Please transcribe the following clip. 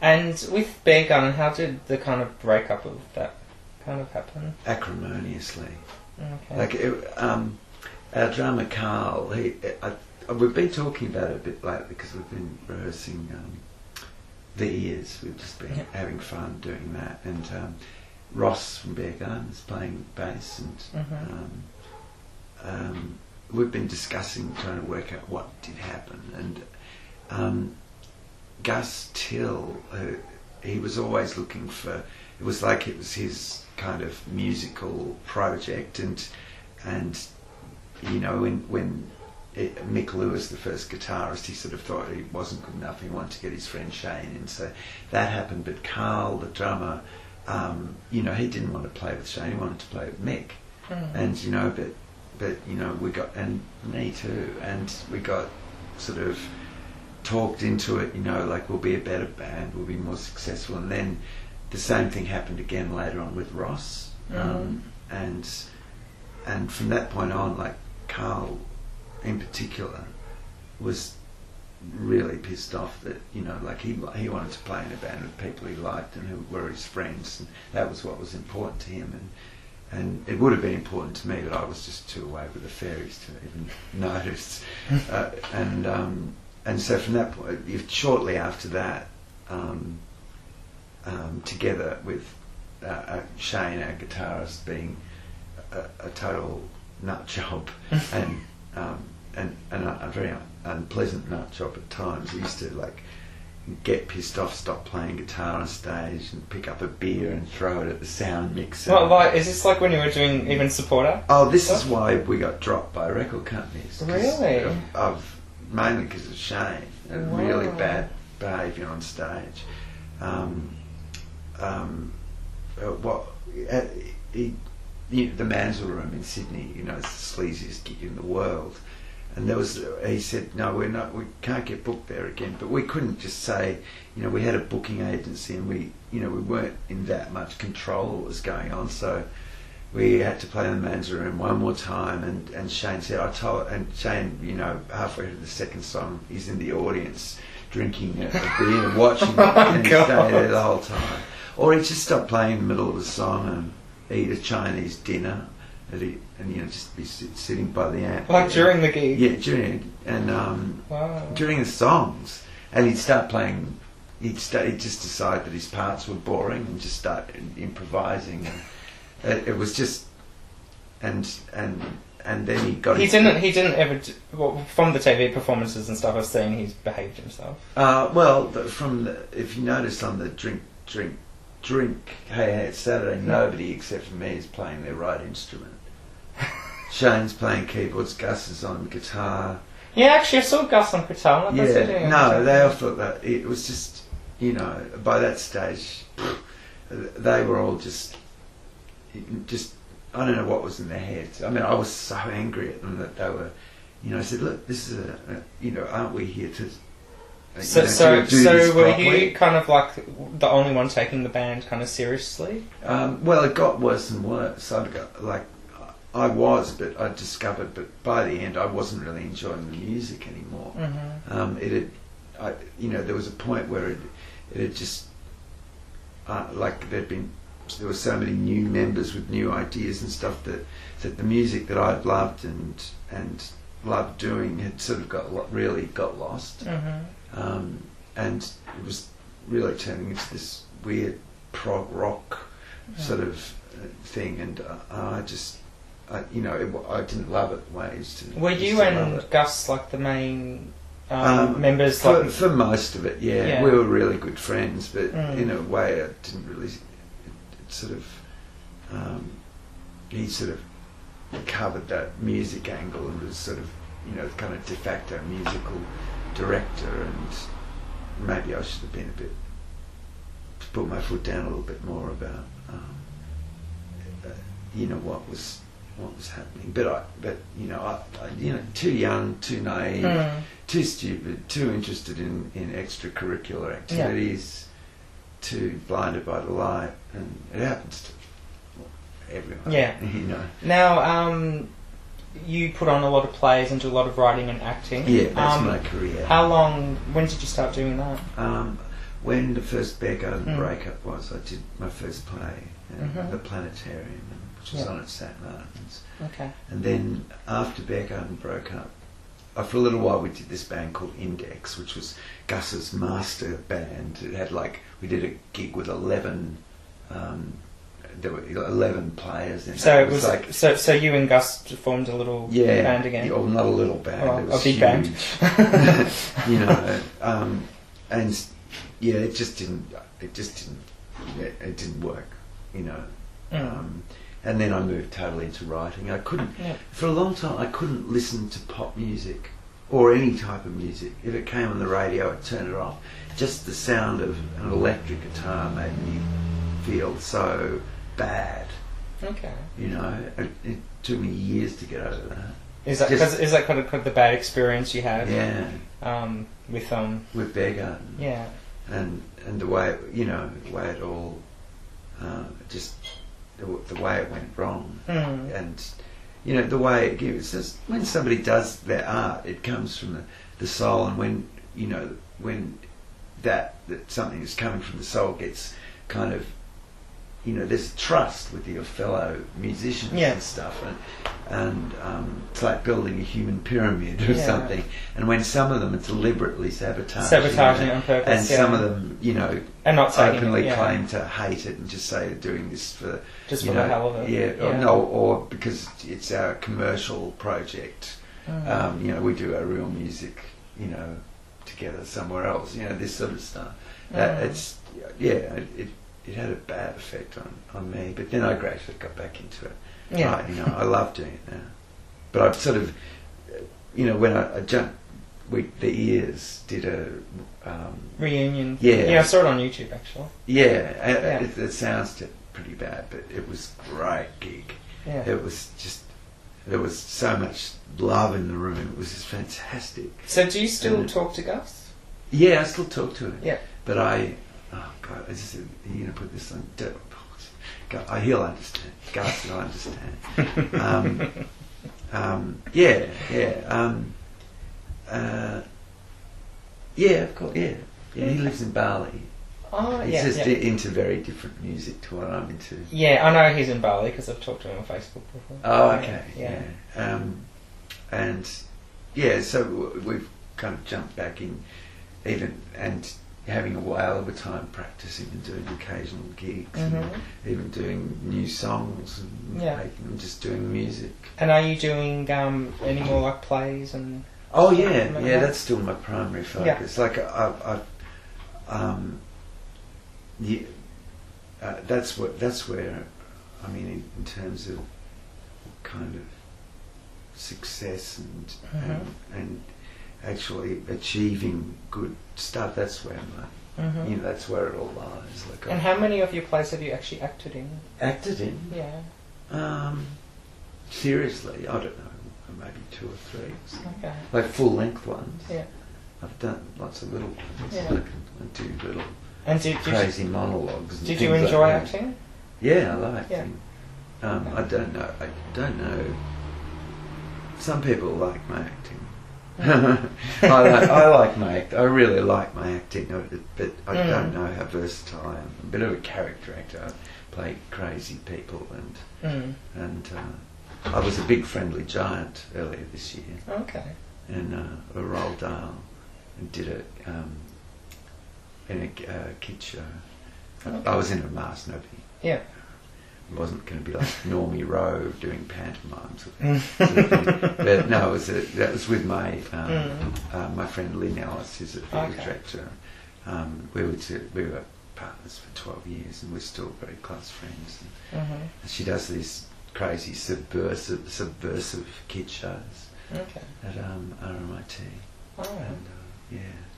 And with Beargarden, how did the kind of breakup of that kind of happen? Acrimoniously. Okay. Like our drummer Carl, we've been talking about it a bit lately because we've been rehearsing the Ears. We've just been having fun doing that, and Ross from Beargarden is playing bass, and we've been discussing, trying to work out what did happen. And Gus Till, he was always looking for, it was like it was his kind of musical project, and you know, when Mick Lewis, the first guitarist, he sort of thought he wasn't good enough, he wanted to get his friend Shane in, so that happened. But Carl, the drummer, you know, he didn't want to play with Shane, he wanted to play with Mick. And you know, but you know, we got, and me too, and we got sort of talked into it, you know, like we'll be a better band, we'll be more successful. And then the same thing happened again later on with Ross, and from that point on, like Carl in particular was really pissed off that, you know, like he wanted to play in a band with people he liked and who were his friends, and that was what was important to him. And it would have been important to me, but I was just too away with the fairies to even notice. And so from that point, shortly after that, together with Shane, our guitarist, being a total nut job and a very unpleasant nut job at times. He used to like get pissed off, stop playing guitar on stage, and pick up a beer and throw it at the sound mixer. Well, like, is this like when you were doing even Supporter? Oh, this is why we got dropped by record companies. Really? Mainly because of Shane. Really bad behaviour on stage. The Mansell Room in Sydney, you know, it's the sleaziest gig in the world. And he said, no, we can't get booked there again. But we couldn't just say, you know, we had a booking agency and we weren't in that much control of what was going on. So we had to play in the Mansell Room one more time. And Shane said, and Shane, you know, halfway through the second song, he's in the audience drinking a beer and watching it, and he stayed there the whole time. Or he'd just stop playing in the middle of the song and eat a Chinese dinner. And you know, just be sitting by the amp. Like during the gig? Yeah, during the songs. And he'd start playing, he'd just decide that his parts were boring and just start improvising. And it was just, and then he got... He didn't ever, well, from the TV performances and stuff I've seen, he's behaved himself. If you notice on the drink, hey, it's Saturday, nobody except for me is playing their right instrument. Shane's playing keyboards, Gus is on guitar. Yeah, actually I saw Gus on guitar. They all thought that it was just, you know, by that stage, they were all just, I don't know what was in their heads. I mean, I was so angry at them that they were, you know, I said, look, this is you know, aren't we here to... So were you kind of like the only one taking the band kind of seriously? Well, it got worse and worse. But I discovered, but by the end, I wasn't really enjoying the music anymore. There was a point where it had just there were so many new members with new ideas and stuff that the music that I'd loved and loved doing had sort of really got lost. And it was really turning into this weird prog rock sort of thing, and I didn't love it the way I used to. Were you and Gus like the main members? For most of it, yeah. We were really good friends, but in a way I didn't really... he sort of covered that music angle and was sort of, you know, kind of de facto musical director, and maybe I should have been to put my foot down a little bit more about you know, what was happening. But I too young, too naive, too stupid, too interested in extracurricular activities, too blinded by the light, and it happens to everyone. Yeah. You know. Now, you put on a lot of plays and do a lot of writing and acting. Yeah, that's my career. When did you start doing that? when the first Beargarden breakup was, I did my first play at the Planetarium, which was on at St Martin's. Okay. And then after Beargarden broke up, for a little while we did this band called Index, which was Gus's master band. It had we did a gig with 11. There were 11 players in it. So it was like so you and Gus formed a little band again. Yeah, well, not a little band. Oh, it was a big huge. band. You know, and yeah, it just didn't work. You know. And then I moved totally into writing. I couldn't, for a long time, I couldn't listen to pop music or any type of music. If it came on the radio, I'd turn it off. Just the sound of an electric guitar made me feel so bad. Okay. You know, it took me years to get over that. Is that kind of the bad experience you had? Yeah. With Beargarden. Yeah. And the way the way it all just. The way it went wrong, and the way it gives. Just when somebody does their art, it comes from the soul, and when that something that's coming from the soul gets kind of, there's trust with your fellow musicians and stuff, and it's like building a human pyramid or something. And when some of them are deliberately sabotaging it on purpose, and some of them, and not openly claim to hate it and just say they're doing this for just for the hell of it, or because it's our commercial project. We do our real music, together somewhere else. This sort of stuff. It had a bad effect on me, but then I gradually got back into it. Yeah. Right, I love doing it now. But I've sort of, when I jumped, the Ears did a reunion. Yeah, I saw it on YouTube actually. Yeah, it sounds pretty bad, but it was a great gig. Yeah. It was just, there was so much love in the room. It was just fantastic. So do you still talk to Gus? Yeah, I still talk to him. Yeah. But oh God, I just said, you're going to put this on. He'll understand. Gus will understand. Of course, yeah. He lives in Bali. Oh, he's just into very different music to what I'm into. Yeah, I know he's in Bali because I've talked to him on Facebook before. Oh, okay. Yeah. So we've kind of jumped back in, and having a whale of a time practicing and doing occasional gigs, and even doing new songs and making them, just doing music. And are you doing any more like plays and? Oh yeah, that's still my primary focus. Yeah. Like that's where I mean, in terms of kind of success and actually achieving good stuff, that's where that's where it all lies. And how many of your plays have you actually acted in? Acted in? Yeah. Seriously, I don't know, maybe 2 or 3. Okay. Like full length ones. Yeah. I've done lots of little ones. Yeah. I do little crazy monologues. Did you enjoy acting? Yeah, I like acting. I don't know. Some people like my acting. I like my act. I really like my acting, but I don't know how versatile I am. I'm a bit of a character actor. I play crazy people, and I was a big Friendly Giant earlier this year. Okay. In a Roald Dahl, and did it in a kid show. Okay. I was in a mask, nobody. Yeah. It wasn't going to be like Normie Rowe doing pantomimes. Sort of thing. But no, that was with my my friend Lynn Ellis, who's a theatre director. We were partners for 12 years, and we're still very close friends. And she does these crazy subversive kid shows at RMIT. Oh. And,